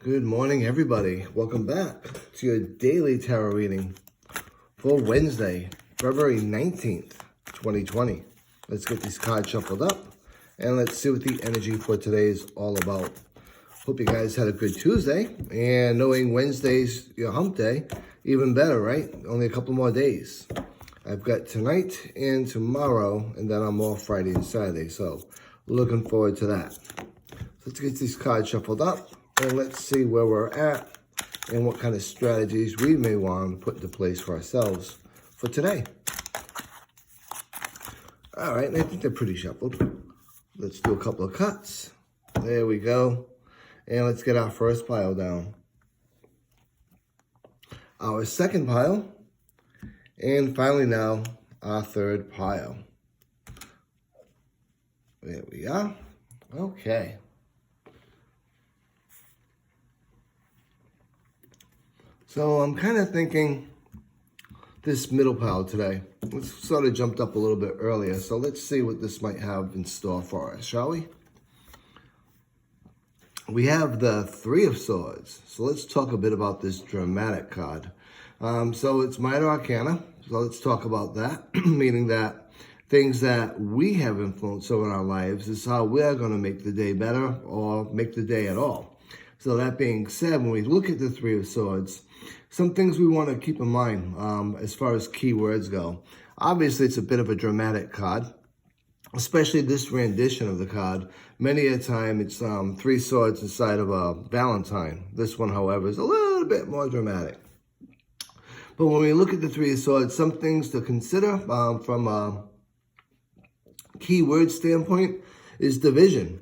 Good morning, everybody. Welcome back to your daily tarot reading for Wednesday, February 19th, 2020. Let's get these cards shuffled up and let's see what the energy for today is all about. Hope you guys had a good Tuesday, and knowing Wednesday's your hump day, even better, right? Only a couple more days. I've got tonight and tomorrow, and then I'm off Friday and Saturday, so looking forward to that. Let's get these cards shuffled up and let's see where we're at and what kind of strategies we may want to put into place for ourselves for today. All right, I think they're pretty shuffled. Let's do a couple of cuts. There we go. And let's get our first pile down. Our second pile. And finally now, our third pile. There we are. Okay. So I'm kind of thinking this middle pile today. Let's sort of jumped up a little bit earlier. So let's see what this might have in store for us, shall we? We have the Three of Swords. So let's talk a bit about this dramatic card. So it's Minor Arcana. So let's talk about that, meaning that things that we have influence over in our lives is how we're going to make the day better or make the day at all. So that being said, when we look at the Three of Swords, some things we want to keep in mind as far as keywords go. Obviously, it's a bit of a dramatic card, especially this rendition of the card. Many a time, it's three swords inside of a Valentine. This one, however, is a little bit more dramatic. But when we look at the Three of Swords, some things to consider from a keyword standpoint is division,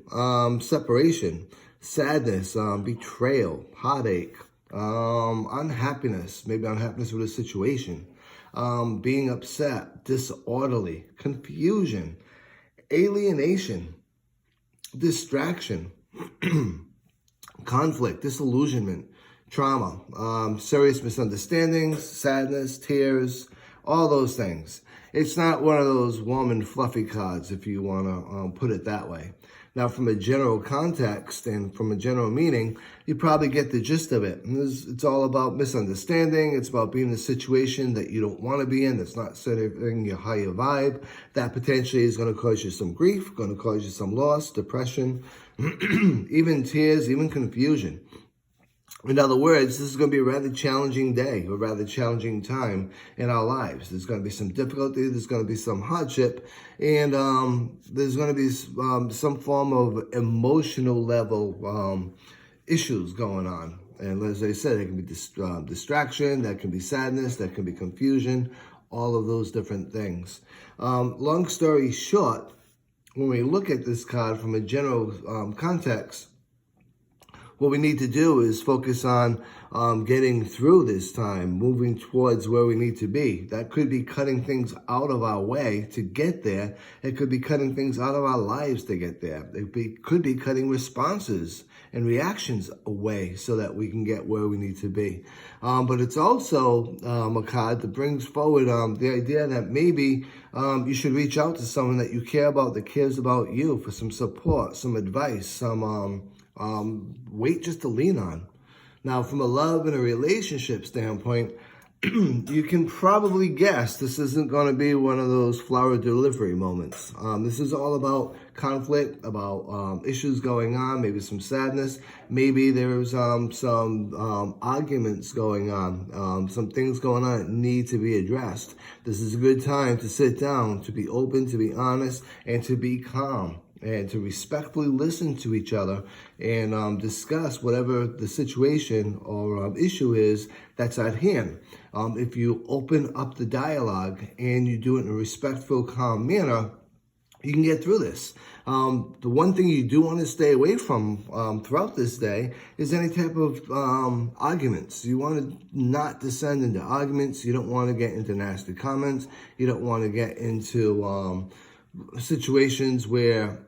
separation, sadness, betrayal, heartache, unhappiness, maybe unhappiness with a situation, being upset, disorderly, confusion, alienation, distraction, conflict, disillusionment, trauma, serious misunderstandings, sadness, tears, all those things. It's not one of those warm and fluffy cards, if you want to put it that way. Now, from a general context and from a general meaning, you probably get the gist of it. It's all about misunderstanding. It's about being in a situation that you don't want to be in, that's not serving your higher vibe. That potentially is going to cause you some grief, going to cause you some loss, depression, even tears, even confusion. In other words, this is going to be a rather challenging day, a rather challenging time in our lives. There's going to be some difficulty, there's going to be some hardship, and there's going to be some form of emotional level issues going on. And as I said, it can be distraction, that can be sadness, that can be confusion, all of those different things. Long story short, when we look at this card from a general context, what we need to do is focus on getting through this time, moving towards where we need to be. That could be cutting things out of our way to get there. It could be cutting things out of our lives to get there. It could be cutting responses and reactions away so that we can get where we need to be. But it's also a card that brings forward the idea that maybe you should reach out to someone that you care about, that cares about you, for some support, some advice, some weight just to lean on. Now, from a love and a relationship standpoint, you can probably guess this isn't going to be one of those flower delivery moments. This is all about conflict, about issues going on, maybe some sadness, maybe there's some arguments going on, some things going on that need to be addressed. This is a good time to sit down, to be open, to be honest, and to be calm, and to respectfully listen to each other and discuss whatever the situation or issue is that's at hand. If you open up the dialogue and you do it in a respectful, calm manner, you can get through this. The one thing you do want to stay away from throughout this day is any type of arguments. You want to not descend into arguments. You don't want to get into nasty comments. You don't want to get into situations where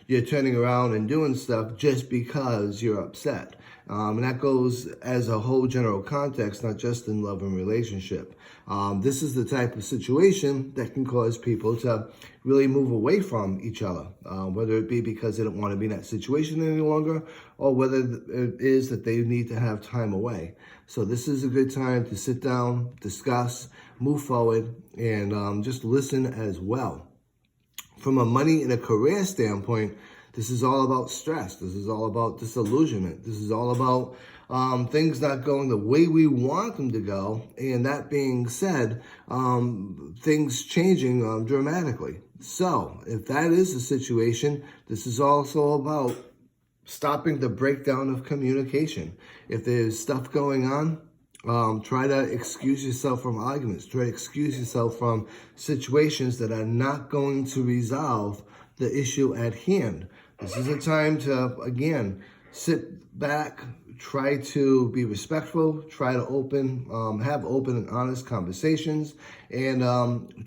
you're turning around and doing stuff just because you're upset. And that goes as a whole general context, not just in love and relationship. This is the type of situation that can cause people to really move away from each other, whether it be because they don't want to be in that situation any longer, or whether it is that they need to have time away. So this is a good time to sit down, discuss, move forward, and just listen as well. From a money and a career standpoint, this is all about stress. This is all about disillusionment. This is all about things not going the way we want them to go. And that being said, things changing dramatically. So if that is the situation, this is also about stopping the breakdown of communication. If there's stuff going on, try to excuse yourself from arguments. Try to excuse yourself from situations that are not going to resolve the issue at hand. This is a time to, again, sit back, try to be respectful, try to have open and honest conversations, and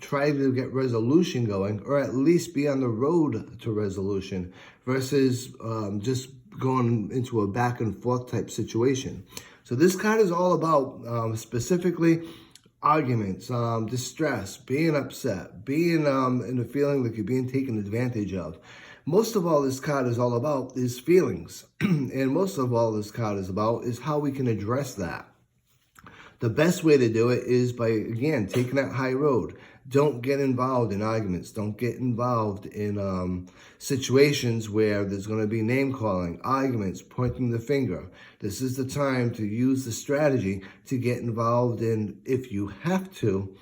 try to get resolution going, or at least be on the road to resolution versus just going into a back and forth type situation. So this card is all about specifically arguments, distress, being upset, being in a feeling like you're being taken advantage of. Most of all this card is all about is feelings. And most of all this card is about is how we can address that. The best way to do it is by, again, taking that high road. Don't get involved in arguments. Don't get involved in situations where there's going to be name calling, arguments, pointing the finger. This is the time to use the strategy to get involved in, if you have to,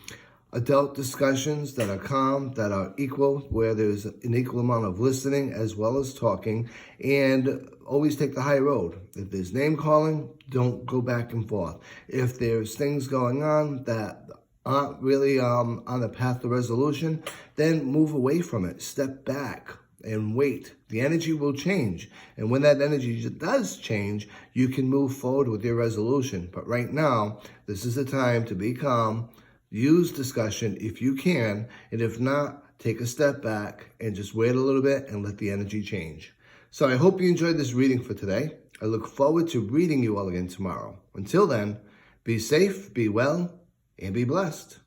adult discussions that are calm, that are equal, where there's an equal amount of listening as well as talking, and always take the high road. If there's name calling, don't go back and forth. If there's things going on that aren't really on the path to resolution, then move away from it. Step back and wait. The energy will change. And when that energy does change, you can move forward with your resolution. But right now, this is the time to be calm. Use discussion if you can, and if not, take a step back and just wait a little bit and let the energy change. So I hope you enjoyed this reading for today. I look forward to reading you all again tomorrow. Until then, be safe, be well, and be blessed.